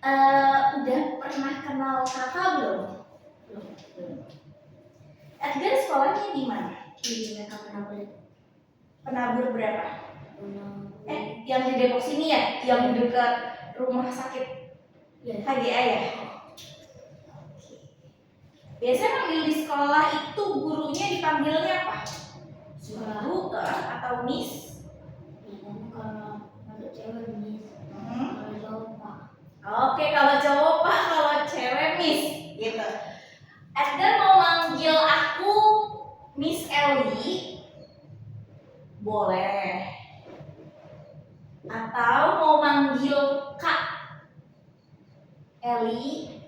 Udah pernah kenal kakak belum? Belum. Edgar sekolahnya di mana? Di Mega Penabur. Penabur berapa? Yang di Depok sini ya? Yang dekat rumah sakit HGA ya? Biasanya panggil di sekolah itu gurunya dipanggilnya apa? Bu atau Miss? Biasanya kalau cewek Miss, kalau cowok Pak. Oke, kalau cowok Pak, kalau cewek Miss, gitu. Edgar mau manggil aku Miss Ellie, boleh. Atau mau manggil Kak Ellie,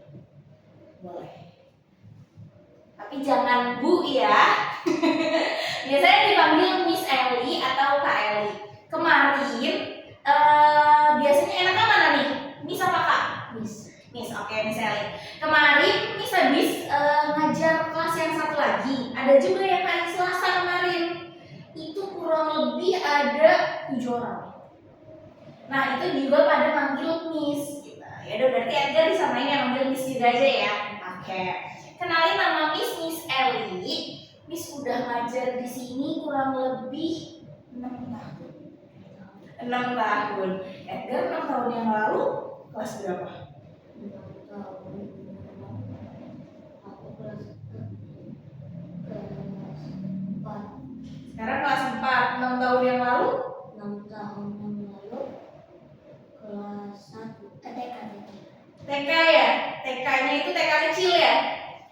boleh. Tapi jangan Bu ya. Biasanya dipanggil Miss Ellie atau Kak Ellie. Kemarin biasanya enaknya mana nih? Miss apa Kak? Miss. Miss, oke, Miss Ellie. Kemarin Miss habis ngajar kelas yang satu lagi. Ada juga yang hari Selasa kemarin. Itu kurang lebih ada 7 orang. Nah, itu juga pada manggil Miss gitu. Ya udah, berarti Edgar disamain yang manggil Miss juga aja ya. Oke. Kenalin nama Miss Ellie. Miss udah ngajar di sini kurang lebih 6 tahun. 6 tahun. Edgar 6 tahun yang lalu kelas berapa? 6 tahun. Aku kelas 4. Sekarang kelas 4. 6 tahun yang lalu? 6 tahun yang lalu kelas 1. TK ya? TK-nya itu TK kecil ya?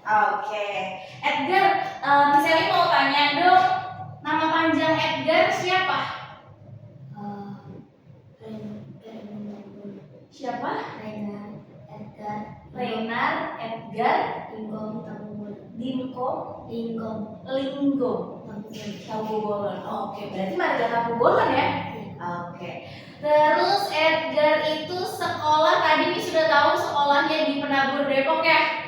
Oke. Edgar, Miss Ellie mau tanya dong, nama panjang Edgar siapa? Siapa? Reinar Edgar Linggom Tabu Bolon. Oke, berarti marga Tabu Bolon ya? Oke. Terus Edgar itu sekolah, tadi Miss sudah tahu sekolahnya di Penabur Depok ya?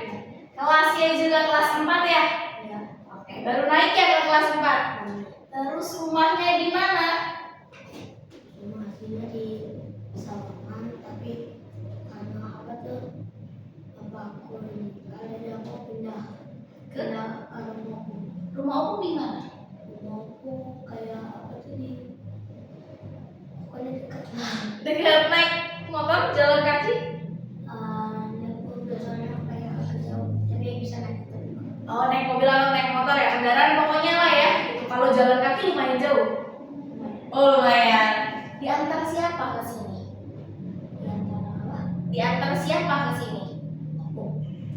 Kelasnya juga kelas 4 ya? Oke, baru naik ya ke kelas 4. Terus rumahnya di mana? Rumahnya di Sawangan, tapi karena apa tuh bapakku meninggal, jadi aku pindah ke rumahku. Rumah Opung di mana? Rumahku kayak apa tuh di pokoknya dekat. Dekat naik motor, jalan kaki? Aku biasanya kayak agak jauh, tapi bisa naik motor. Oh, naik mobil atau naik motor ya? Kendaraan pokoknya lah ya. Kalau jalan kaki lumayan jauh. Oh, lumayan. Diantar siapa ke sini? Diantar siapa ke sini?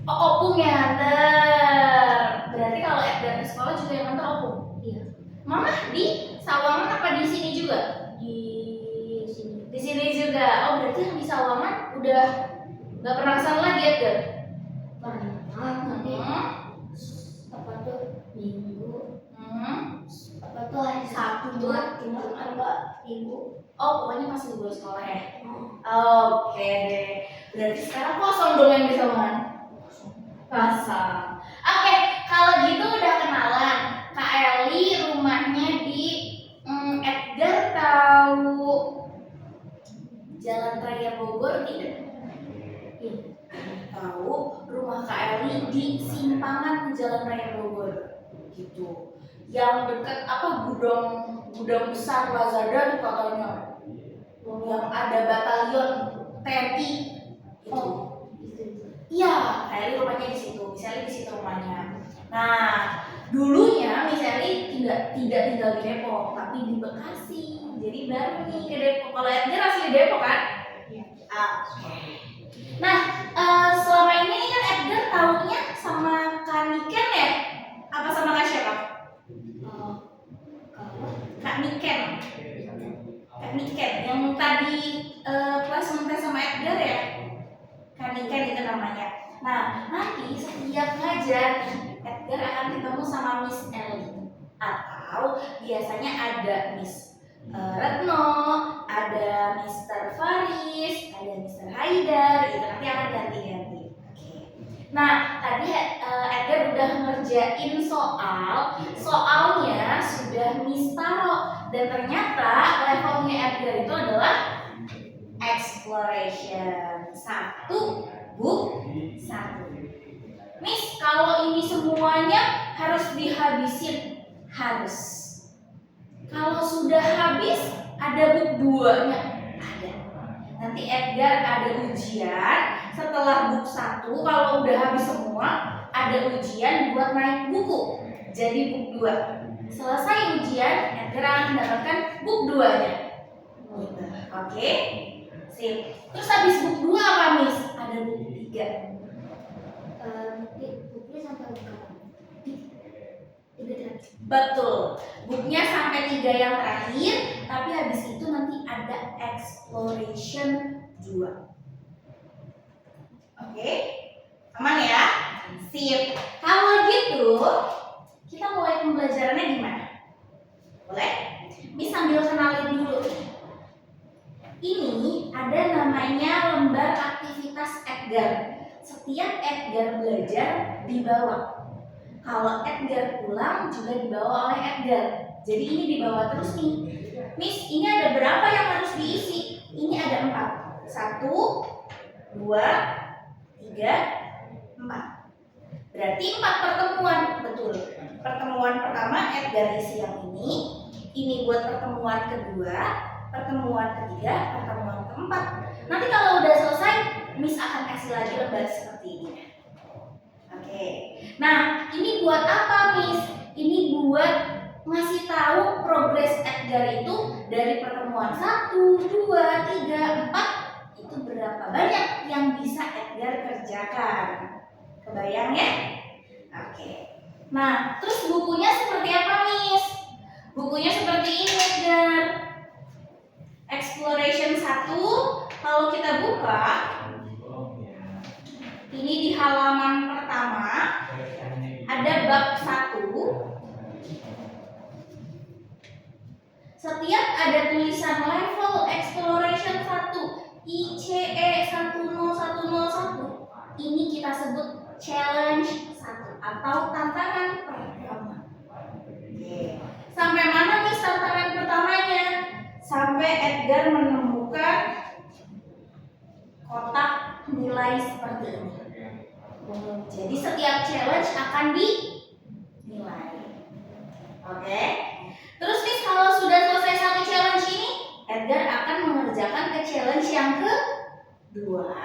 Oh, Opung yang antar. Berarti kalau Edgar ke sekolah juga yang antar Opung? Iya. Mama di Sawangan apa di sini juga? Di sini. Di sini juga. Oh, berarti yang di Sawangan udah nggak pernah kesana lagi Edgar? Pernah nanti apa tuh minggu apa tuh hari Sabtu Jumat Minggu. Oh, pokoknya pas libur sekolah ya? Oke deh. Berarti sekarang kosong dong yang di Sawangan? Kosong. Oke, kalau gitu udah kenalan. Kak Ellie rumahnya di Edgar tahu Jalan Raya Bogor tidak? Iya. Tahu rumah Kak Ellie di simpangan Jalan Raya Bogor gitu. Yang dekat apa gudang besar Lazada tuh katanya. Yang ada batalion TNI itu. Iya, Kak Ellie rumahnya di situ. Miss Ellie di situ rumahnya. Nah, dulunya Miss Ellie tidak tinggal di Depok, tapi di Bekasi. Jadi baru nih ke Depok. Kalau Edgar asli Depok kan? Iya. Oke. Nah, selama ini kan Edgar tahunya sama Kak Niken ya? Apa sama Kak siapa? Kak Niken. Kak Niken yang tadi kelas ngetes sama Edgar ya? Kak Niken itu namanya. Nah, nanti setiap ngajar Edgar akan ketemu sama Miss Ellie. Atau biasanya ada Miss Retno, ada Mr. Faris, ada Mr. Haidar, itu nanti akan ganti-ganti. Oke. Nah, tadi Edgar udah ngerjain soalnya sudah Miss taro, dan ternyata levelnya Edgar itu adalah exploration. 1 book 1. Miss, kalau ini semuanya harus dihabisin? Harus. Kalau sudah habis, ada book 2-nya? Ada. Nanti Edgar ada ujian setelah book 1. Kalau udah habis semua, ada ujian buat naik buku. Jadi book 2. Selesai ujian, Edgar akan mendapatkan book 2-nya. Oke? Sip. Terus habis book 2 apa, Miss? Ada book 3. Bukunya sampai berapa? 3 terakhir. Betul. Booknya sampai 3 yang terakhir, tapi habis itu nanti ada exploration 2. Oke? Aman ya? Sip. Kalau gitu, kita mulai pembelajarannya gimana? Boleh? Miss sambil kenalin dulu. Ini ada namanya lembar aktivitas Edgar. Setiap Edgar belajar dibawa. Kalau Edgar pulang juga dibawa oleh Edgar. Jadi ini dibawa terus nih. Miss, ini ada berapa yang harus diisi? Ini ada 4. 1, 2, 3, 4. Berarti 4 pertemuan. Betul. Pertemuan pertama Edgar isi yang ini. Ini buat pertemuan kedua, pertemuan ketiga, pertemuan keempat. Nanti kalau udah selesai, Miss akan kasih lagi lembar seperti ini. Oke. Nah, ini buat apa, Miss? Ini buat ngasih tahu progres Edgar itu dari pertemuan 1, 2, 3, 4 itu berapa banyak yang bisa Edgar kerjakan. Kebayang ya? Oke. Nah, terus bukunya seperti apa, Miss? Bukunya seperti ini, Edgar. Exploration 1, kalau kita buka, ini di halaman pertama ada bab 1. Setiap ada tulisan level exploration 1 ICE 10101, ini kita sebut challenge 1 atau tantangan pertama. Oke. Sampai mana nih tantangan pertamanya? Sampai Edgar menemukan kotak nilai seperti ini. Jadi setiap challenge akan dinilai. Oke. Terus nih kalau sudah selesai satu challenge ini, Edgar akan mengerjakan ke challenge yang kedua.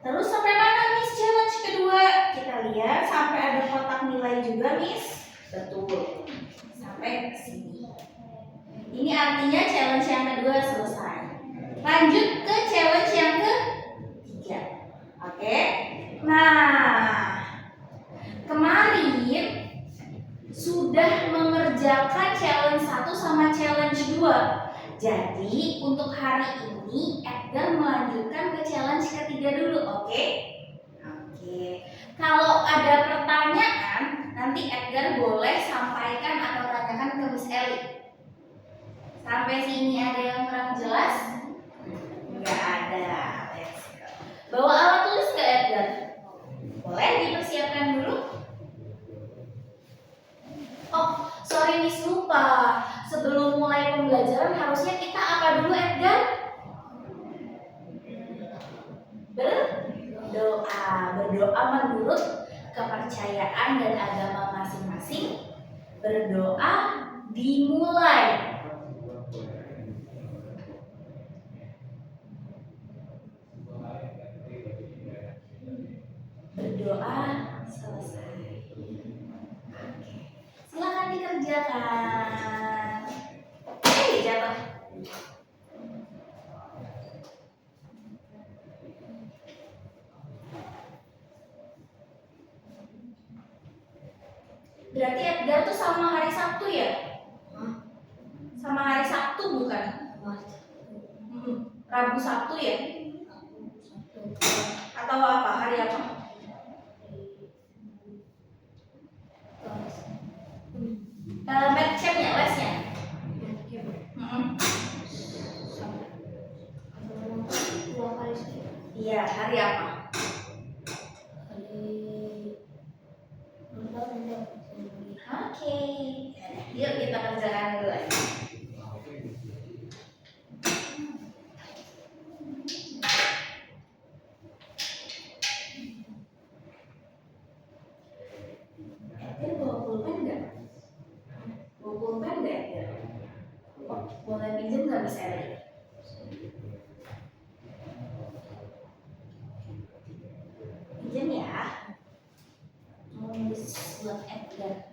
Terus sampai mana, Miss, challenge kedua? Kita lihat sampai ada kotak nilai juga, Miss. Betul. Sampai ke sini. Ini artinya challenge yang kedua selesai. Lanjut ke challenge yang ketiga. Oke. Nah, kemarin sudah mengerjakan challenge 1 sama challenge 2. Jadi untuk hari ini Edgar melanjutkan ke challenge ketiga dulu, oke? Oke. Kalau ada pertanyaan, nanti Edgar boleh sampaikan atau tanyakan ke Miss Eli. Sampai sini ada yang kurang jelas? Enggak ada. Let's go. Bawa alat tulis ke Edgar? Boleh dipersiapkan dulu? Oh, sorry Miss, lupa. Sebelum mulai pembelajaran harusnya kita apa dulu, Edgar? Berdoa. Berdoa menurut kepercayaan dan agama masing-masing. Berdoa dimulai. Berdoa selesai. Oke. Silakan dikerjakan. Jatuh. Berarti Edgar tuh sama hari Sabtu ya? Sama hari Sabtu bukan? Rabu Sabtu ya? Atau apa? Hari apa? Medchamp-nya, lesnya? Iya, hari apa? Oke. Yuk kita kerjakan dulu aja. Legend nggak bisa ini? Legend ya. Mau nulis buat Edgar.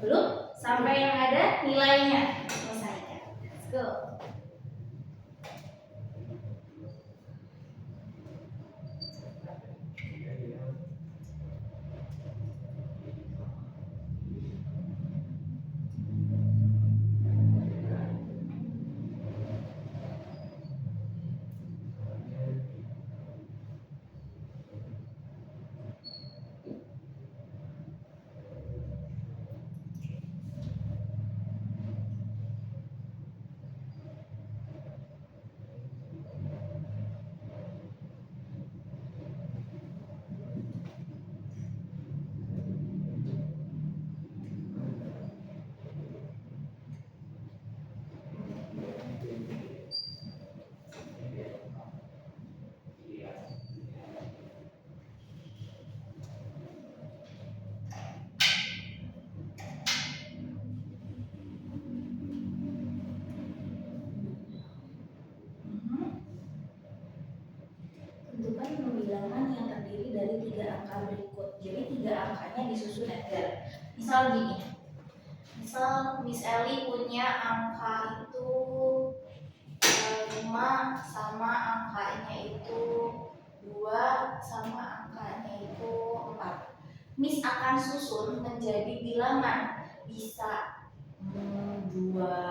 Belum? Sampai yang ada nilainya. Selesaikan. Let's go. Tentukan pembilangan yang terdiri dari 3 angka berikut. Jadi 3 angkanya disusun Edgar. Misal gini. Misal Miss Ellie punya angka itu 5 sama angkanya itu 2 sama angkanya itu 4. Miss akan susun menjadi bilangan. Bisa 245,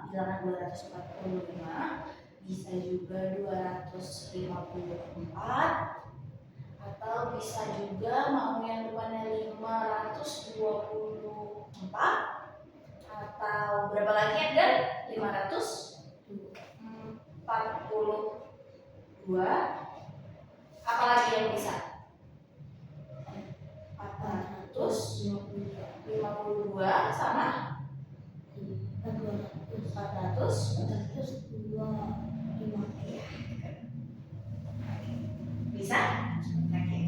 bilangan 245, bisa juga 254, atau bisa juga mau yang depannya 524, atau berapa lagi Edgar? 542. Apalagi yang bisa? 452 sama 402. Bisa? Oke.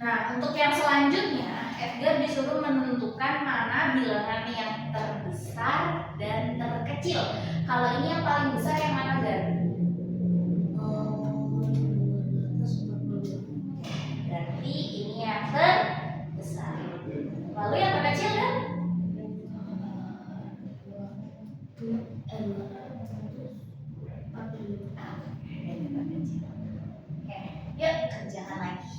Nah, untuk yang selanjutnya, Edgar disuruh menentukan mana bilangan yang terbesar dan terkecil. Kalau ini yang paling besar yang mana, Gar? Berarti ini yang terbesar. Lalu yang terkecil, kan? Oke, yuk kerjakan lagi.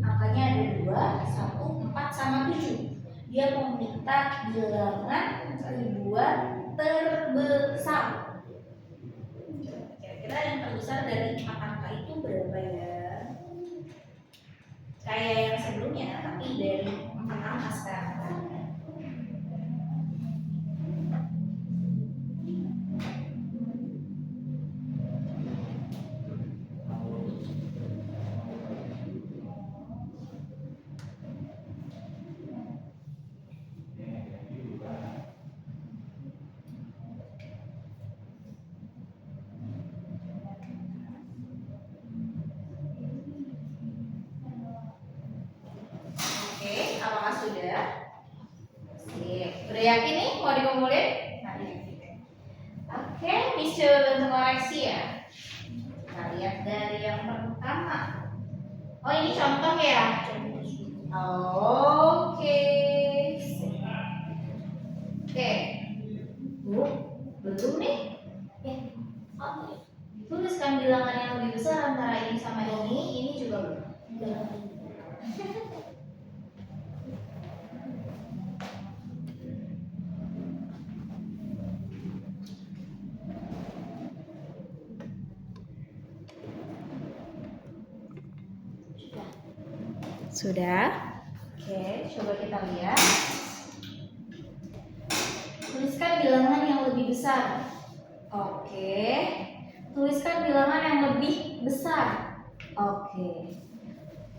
Angkanya ada 2, 1, 4, sama 7. Dia meminta bilangan ribuan terbesar. Kira-kira yang terbesar dari 4 angka itu berapa ya? Kayak yang sebelumnya, tapi dari 4 angka sekarang. Oke, apakah sudah? Sip. Udah yakin nih mau dikumpulin? Oke, Miss coba bantu koreksi ya. Kita lihat dari yang pertama. Oh, ini contoh ya? Oke. Oke. Bu, belum nih? Tuliskan bilangan yang lebih besar antara ini sama ini juga belum. Sudah? Oke, coba kita lihat. Tuliskan bilangan yang lebih besar. Oke. Tuliskan bilangan yang lebih besar. Oke.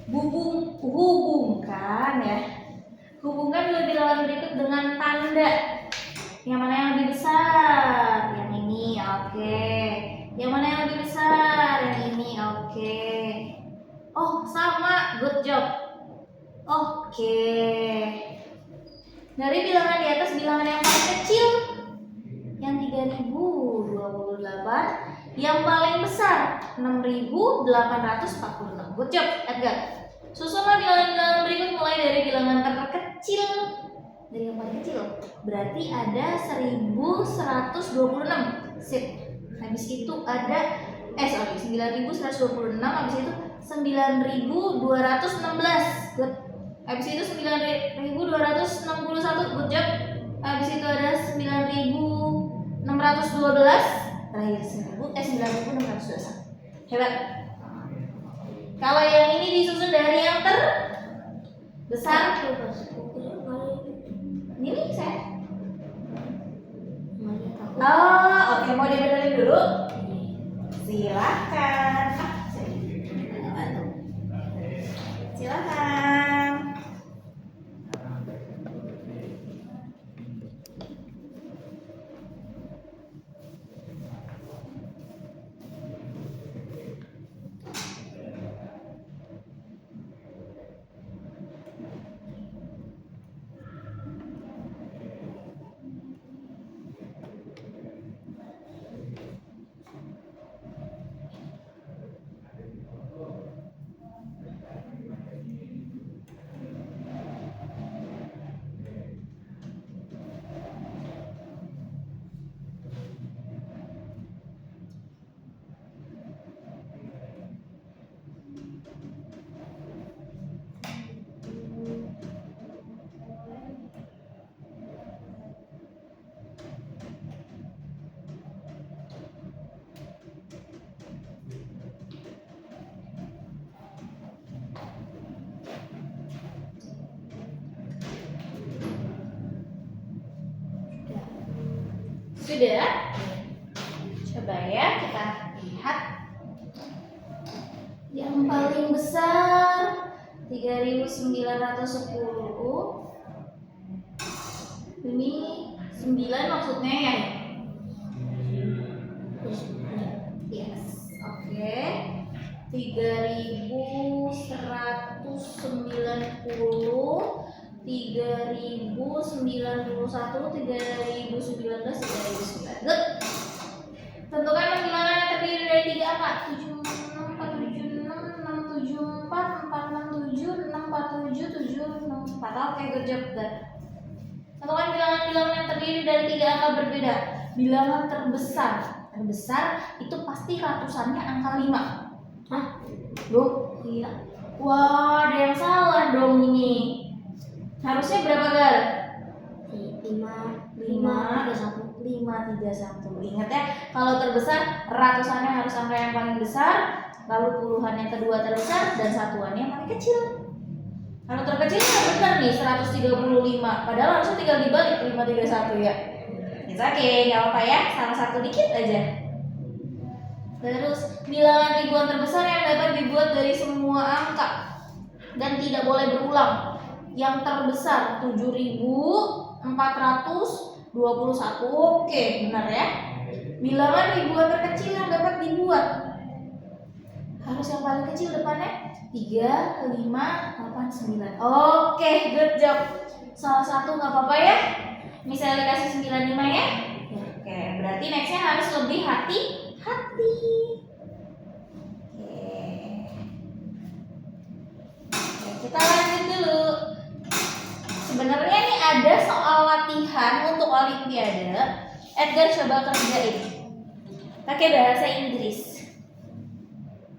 Hubungkan ya. Hubungkan dua bilangan berikut dengan tanda. Yang mana yang lebih besar? Yang ini. Oke. job. Oke. Dari bilangan di atas, bilangan yang paling kecil yang 3028, yang paling besar 6846. Good job, Edgar. Susunlah bilangan-bilangan berikut mulai dari bilangan terkecil. Dari yang paling kecil berarti ada 1126. Sip. Habis itu ada 9126, habis itu 9216. Good. Habis itu 9261. Good job. Habis itu ada 9612. Terakhir 9621. Hebat. Kalau yang ini disusun dari yang terbesar. Ini saya. Oke, mau dibenerin dulu? Silakan. Silakan. Sudah? Coba ya kita lihat. Yang paling besar 3910. Ini 9 maksudnya ya? Yes. Oke. 3190, 3091, 3019, 3009. Good. Tentukan bilangan yang terdiri dari 3 angka. 764, 674, 467, 647, 764. Oke, good job. Tentukan bilangan-bilangan yang terdiri dari 3 angka berbeda. Bilangan terbesar itu pasti ratusannya angka 5. Hah? Loh? Iya. Wah, ada yang salah dong ini. Harusnya berapa, Gar? 531. Ingat ya, kalau terbesar ratusannya harus angka yang paling besar, lalu puluhan yang kedua terbesar, dan satuannya yang paling kecil. Kalau terkecil nggak benar nih 135, padahal harusnya tinggal dibalik 531 ya. It's okay, nggak apa-apa ya, salah satu dikit aja. Terus bilangan ribuan terbesar yang dapat dibuat dari semua angka dan tidak boleh berulang. Yang terbesar 7421. Oke, benar ya. Bilangan ribuan terkecil yang dapat dibuat harus yang paling kecil depannya 3, 5, 8, 9. Oke, good job. Salah satu nggak apa-apa ya. Misalnya dikasih 95 ya. Oke, berarti nextnya harus lebih hati-hati. Oke, kita lanjut dulu. Sebenarnya nih ada soal latihan untuk olimpiade. Edgar coba kerjain pakai bahasa Inggris.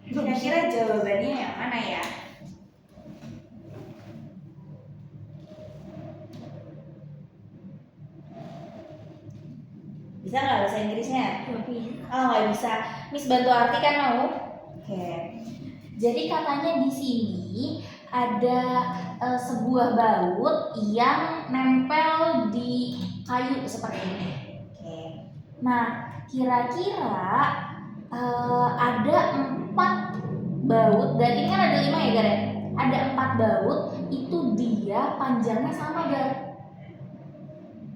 Kira-kira jawabannya yang mana ya? Bisa nggak bahasa Inggrisnya? Oh, nggak bisa. Miss bantu artikan mau? Oke. Jadi katanya di sini ada sebuah baut yang nempel di kayu seperti ini. Oke. Nah, kira-kira ada 4 baut, dan ini kan ada 5 ya, Gar? Ada 4 baut, itu dia panjangnya sama, Gar.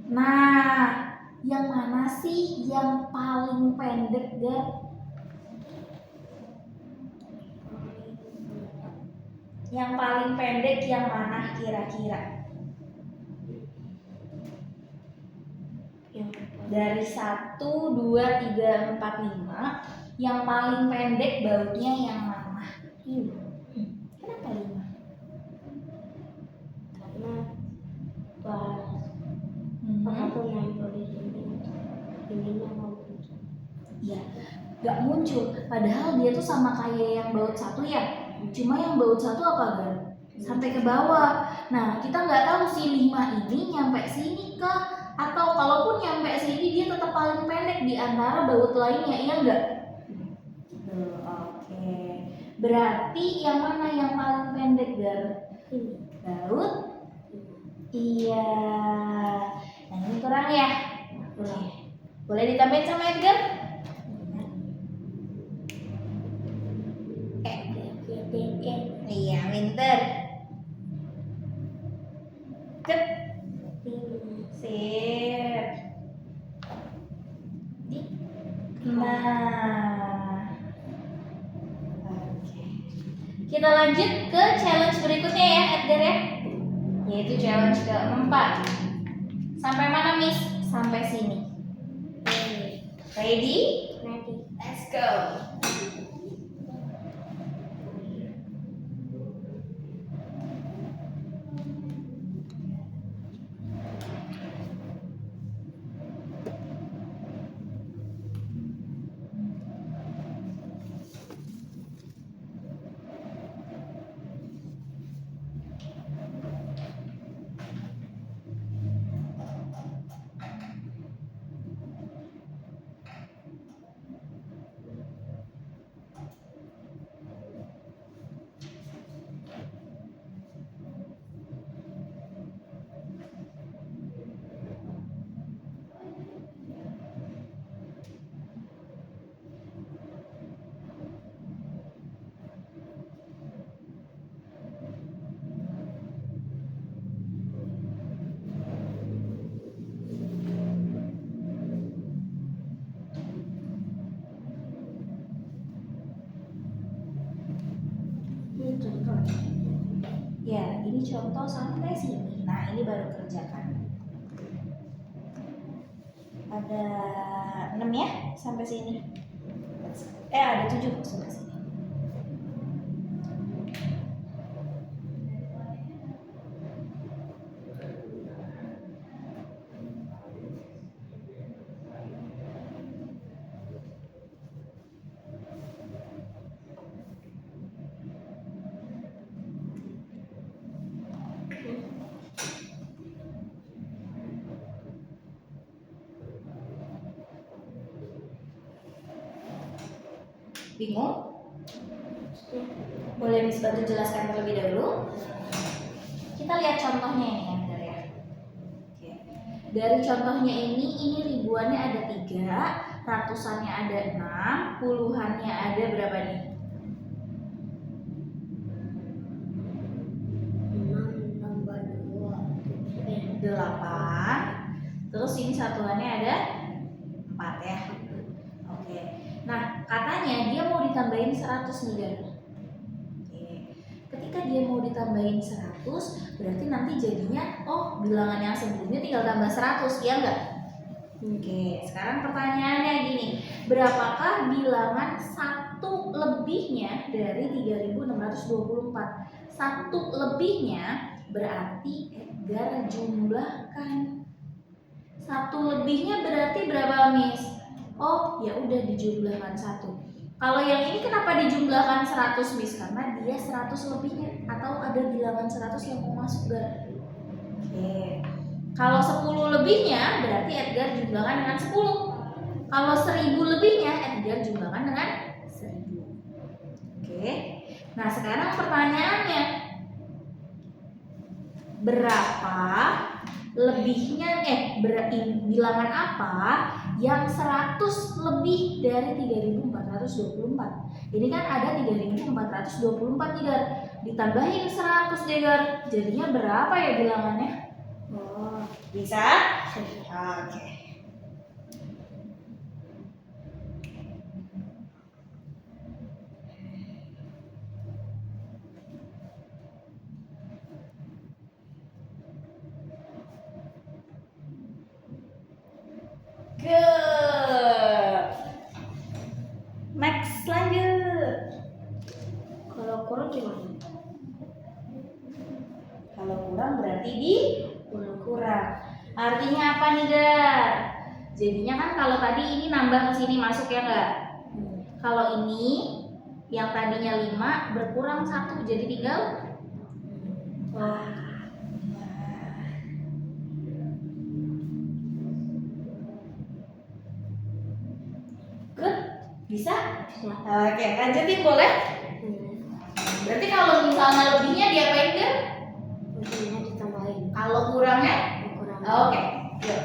Nah, yang mana sih yang paling pendek, Gar? Yang paling pendek yang mana kira-kira? Dari 1, 2, 3, 4, 5, yang paling pendek bautnya yang mana? Kenapa 5? Karena pas aku nempel di sini, ininya mau muncul. Ya, gak muncul. Padahal dia tuh sama kayak yang baut 1 ya. Cuma yang baut 1 apa Gar? Sampai ke bawah. Nah, kita nggak tahu si 5 ini nyampe sini kah? Atau kalaupun nyampe sini dia tetap paling pendek di antara baut lainnya, iya nggak? Oke. Berarti yang mana yang paling pendek Gar? Ini. Baut? Iya. Nah ini kurang ya? Oke. Boleh ditambahin sama Edgar? Iya, pinter. Cep. Sip. Nah. Oke. Kita lanjut ke challenge berikutnya ya, Edgar ya. Yaitu challenge keempat. Sampai mana, Miss? Sampai sini. Ready? Nanti. Let's go. Ini contoh. Ya, ini contoh sampai sini. Nah, ini baru kerjakan. Ada 6 ya sampai sini. Ada 7 sampai sini. Bingung? Boleh Miss bantu jelaskan terlebih dahulu? Kita lihat contohnya ini ya, Gar ya. Oke. Dari contohnya ini ribuannya ada 3, ratusannya ada 6, puluhannya ada berapa nih? 6 tambah 2. 8. Terus ini satuannya ada 4 ya. Oke. Nah, katanya dia mau ditambahin 100 nih, Gar. Oke. Ketika dia mau ditambahin 100, berarti nanti jadinya bilangan yang sebelumnya tinggal tambah 100, ya enggak? Oke, sekarang pertanyaannya gini. Berapakah bilangan 1 lebihnya dari 3624? 1 lebihnya berarti Edgar jumlahkan. 1 lebihnya berarti berapa, Miss? Ya udah dijumlahkan 1. Kalau yang ini kenapa dijumlahkan 100, Miss? Karena dia 100 lebihnya atau ada bilangan 100 yang mau masuk, Gar. Oke. Kalau 10 lebihnya berarti Edgar jumlahkan dengan 10. Kalau 1000 lebihnya Edgar jumlahkan dengan 1000. Oke. Nah, sekarang pertanyaannya, berapa lebihnya bilangan apa yang 100 lebih dari 3424? Ini kan ada 3424 nih, Gar. Ditambahin 100 deh, Gar. Jadinya berapa ya bilangannya? Bisa? Oke. Good. Next lanjut. Kalau kurang gimana? Kalau kurang berarti di Kurang. kurang. Artinya apa nih, Gar? Jadinya kan kalau tadi ini nambah ke sini masuk ya enggak? Kalau ini yang tadinya 5 berkurang 1 jadi tinggal wah. Good? Bisa? Bisa. Oke, lanjutin boleh? Berarti kalau misalnya lebihnya diapain, Gar? Lebihnya ditambahin. Kalau kurangnya? Kurang. Oke, yuk.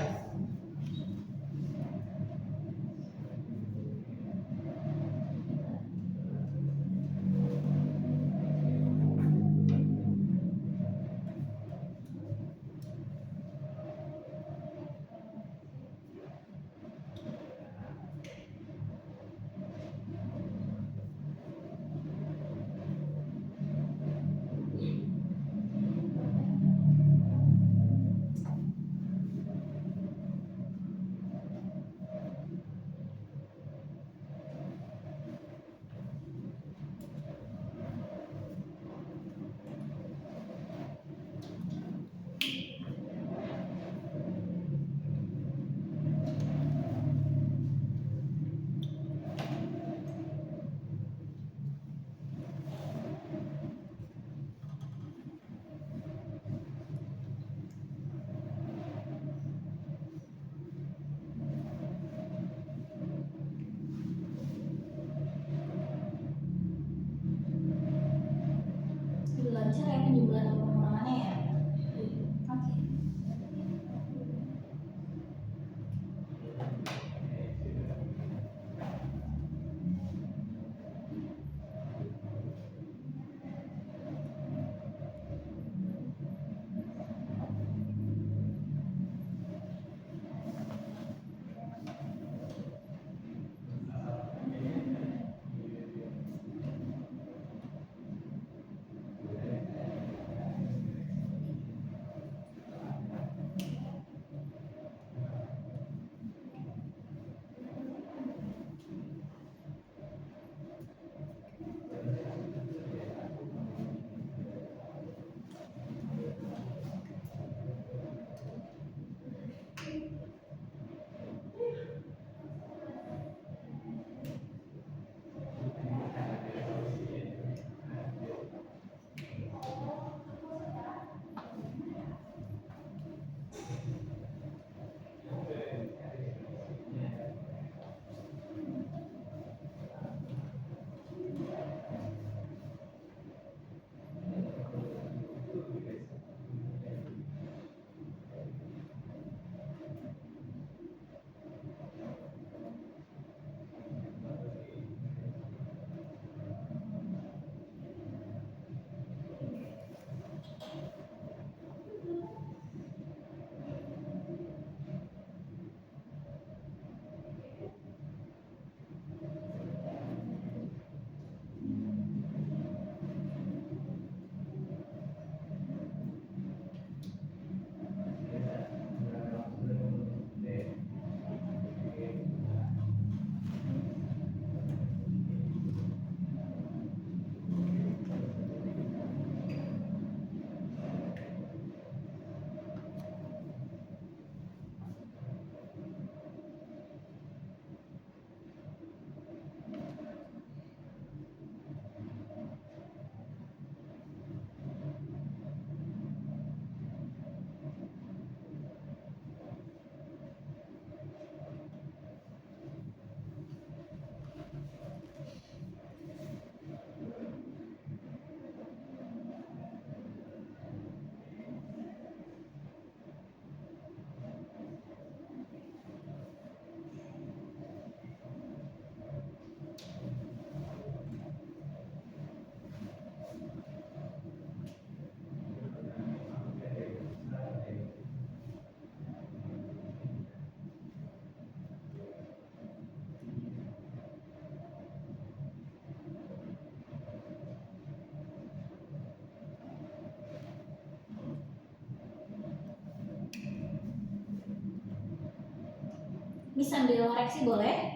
Miss sambil koreksi boleh?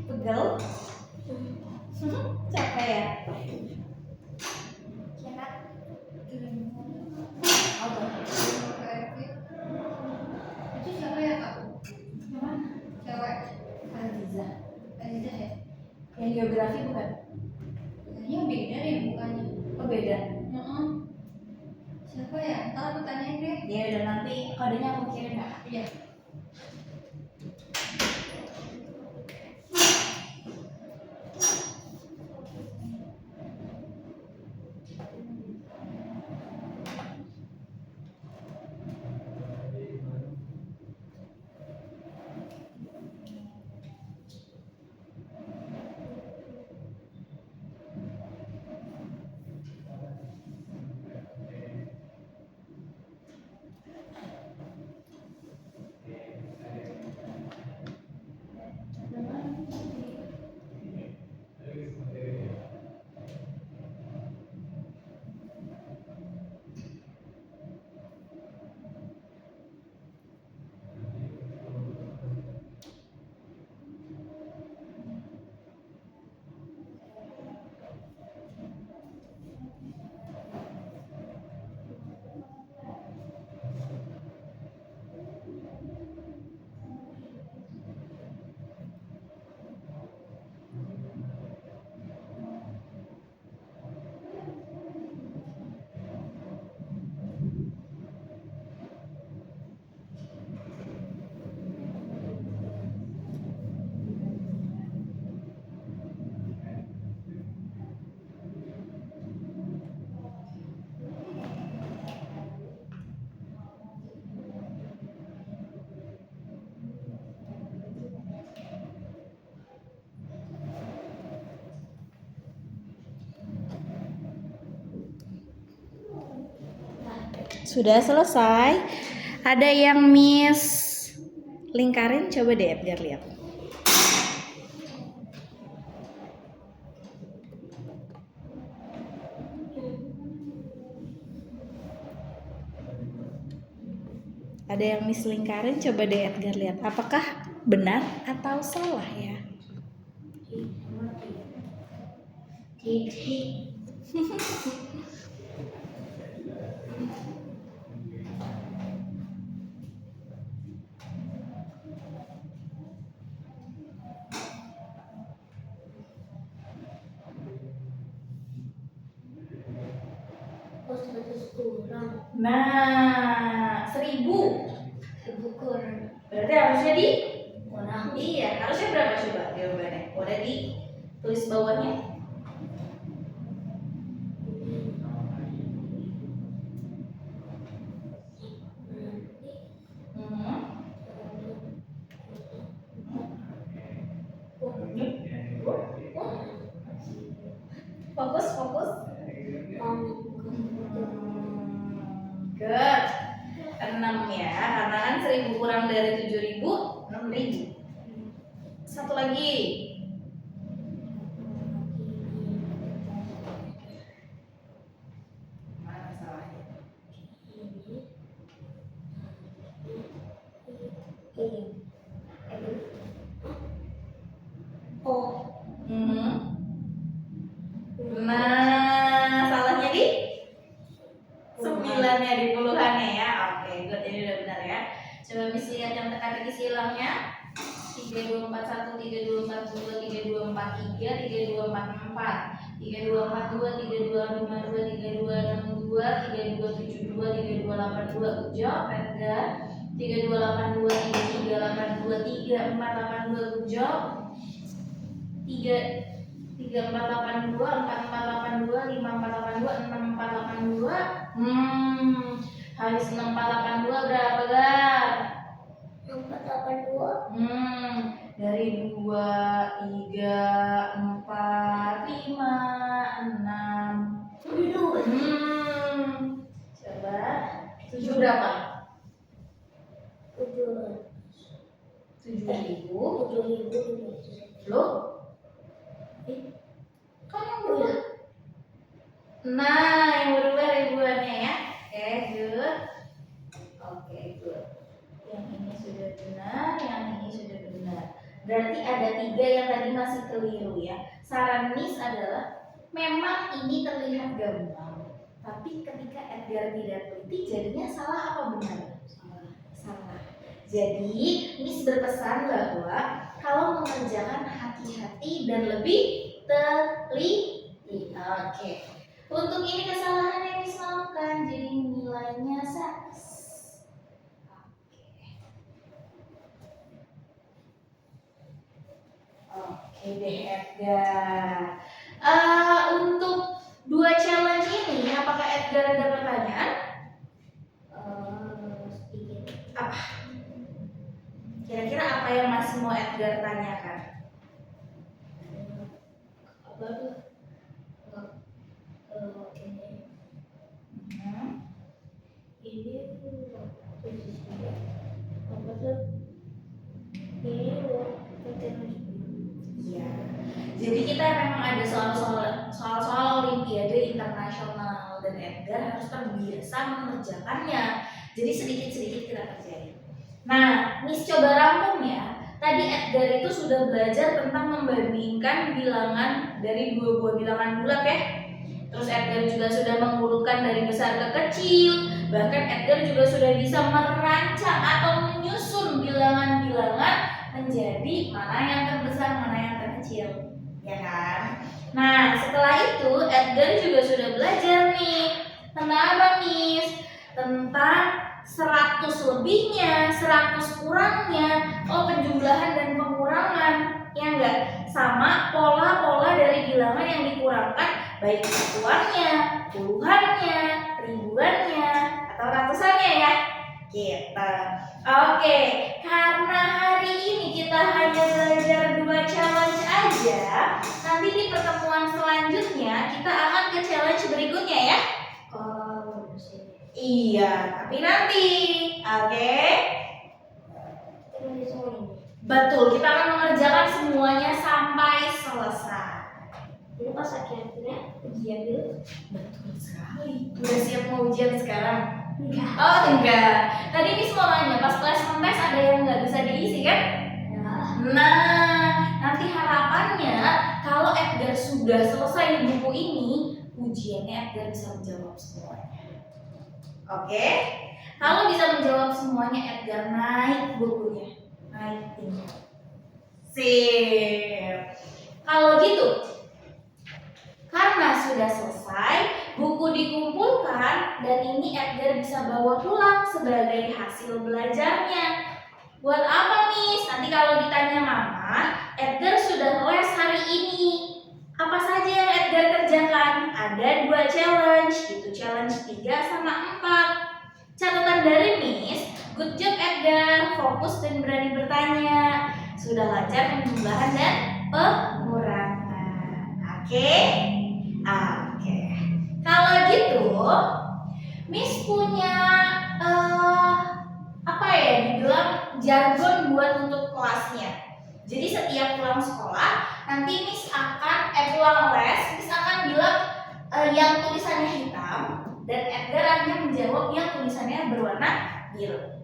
Pegel? Capek ya? Kira Itu siapa ya kak? Gimana? Cewek Aziza. Aziza ya? Yang geografi bukan? Kayaknya beda deh mukanya. Oh beda. Siapa ya? Ntar aku tanyain deh. Ya udah nanti kodenya aku kirim ya. Iya. Sudah selesai. Ada yang Miss lingkarin, coba deh biar lihat. Ada yang Miss lingkarin, coba deh Edgar lihat. Apakah benar atau salah ya? titik oh 100 kurang Nah, 1000. 1000 kurang Berarti harusnya di? kurang Iya, harusnya berapa coba jawabannya? Boleh ditulis bawahnya? 6 ya, karena kan 1000 kurang dari 7000, 6000. Satu lagi. Mana salahnya? Oh, Nah, salahnya di 9 ya, di puluhannya ya. Oke, good, ini udah benar ya. Coba Miss lihat yang teka-teki silangnya. 3241, 3242, 3243, 3244, 3242, 3252, 3262, 3272, 3282. Good job, Edgar. 3282, 3382, 3482. Good job. 3482, 4482, 5482, 6482. Habis 6482 berapa, Gar? 482. Dari 2, 3, 4, 5, 6. Coba 7 berapa? 7000. Loh? Kan yang berubah. Nah, yang berubah ribuannya ya. Oke, good. Oke, good. Yang ini sudah benar, yang ini sudah benar. Berarti ada 3 yang tadi masih keliru ya. Saran Miss adalah memang ini terlihat gampang, tapi ketika Edgar tidak teliti jadinya salah apa benar? Salah. Jadi Miss berpesan bahwa kalau mengerjakan hati-hati dan lebih teliti. Oke. Untuk ini kesalahan yang Miss lakukan, jadi nilainya sas. Oke deh Edgar. Untuk 2 challenge ini, apakah Edgar ada pertanyaan? Sedikit. Apa? Kira-kira apa yang masih mau Edgar tanyakan? Apa tuh? Ini posisinya apa tuh? Ini Iya. Jadi kita memang ada soal-soal Olimpiade internasional dan Edgar harus terbiasa mengerjakannya. Jadi sedikit-sedikit kita kerjain. Nah, Miss coba rangkum ya. Tadi Edgar itu sudah belajar tentang membandingkan bilangan dari 2 buah bilangan bulat ya. Terus Edgar juga sudah mengurutkan dari besar ke kecil. Bahkan Edgar juga sudah bisa merancang atau menyusun bilangan-bilangan menjadi mana yang terbesar, mana yang terkecil. Ya kan? Nah, setelah itu Edgar juga sudah belajar nih tentang apa, Miss? Tentang 100 lebihnya, 100 kurangnya, penjumlahan dan pengurangan, ya enggak? Sama pola-pola dari bilangan yang dikurangkan, baik satuannya, puluhannya, ribuannya, atau ratusannya ya. Kita. Oke, karena hari ini kita hanya belajar 2 challenge aja, nanti di pertemuan selanjutnya kita akan ke challenge berikutnya ya. Iya, tapi nanti. Oke. Betul, kita akan mengerjakan semuanya sampai selesai. Ini pas akhirnya ujian dulu. Betul sekali. Udah siap mau ujian sekarang? Enggak. Oh enggak. Tadi Miss mau nanya, pas kelas tes ada yang nggak bisa diisi kan? Nah, nanti harapannya kalau Edgar sudah selesai di buku ini, ujiannya Edgar bisa menjawab semuanya. Oke? Kalau bisa menjawab semuanya, Edgar naik bukunya, naik tingkat. Sip. Kalau gitu, karena sudah selesai, buku dikumpulkan dan ini Edgar bisa bawa pulang sebagai hasil belajarnya. Buat apa, Miss? Nanti kalau ditanya Mama, Edgar sudah les hari ini. Apa saja yang Edgar kerjakan? Ada 2 challenge, itu challenge 3 sama 4. Catatan dari Miss, good job Edgar, fokus dan berani bertanya. Sudah lancar penjumlahan dan pengurangan. Oke? Oke. Kalau gitu, Miss punya jargon buat untuk kelasnya. Jadi setiap pulang sekolah nanti Miss akan pulang les, Miss akan bilang yang tulisannya hitam dan Edgar hanya menjawab yang tulisannya berwarna biru.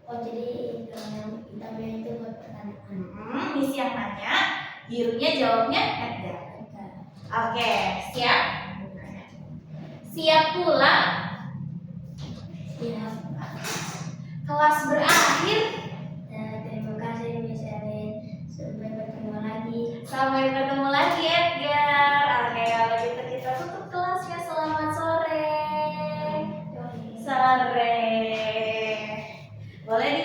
Oh jadi yang hitamnya itu buat pertanyaan. Miss yang nanya, birunya jawabnya Edgar. Oke, siap? Siap pulang? Siap. Kelas berakhir? Terima kasih Miss Elin. Sampai bertemu lagi. Sampai bertemu lagi Edgar. Oke, kalau gitu kita tutup kelasnya. Selamat sore. Sore. Boleh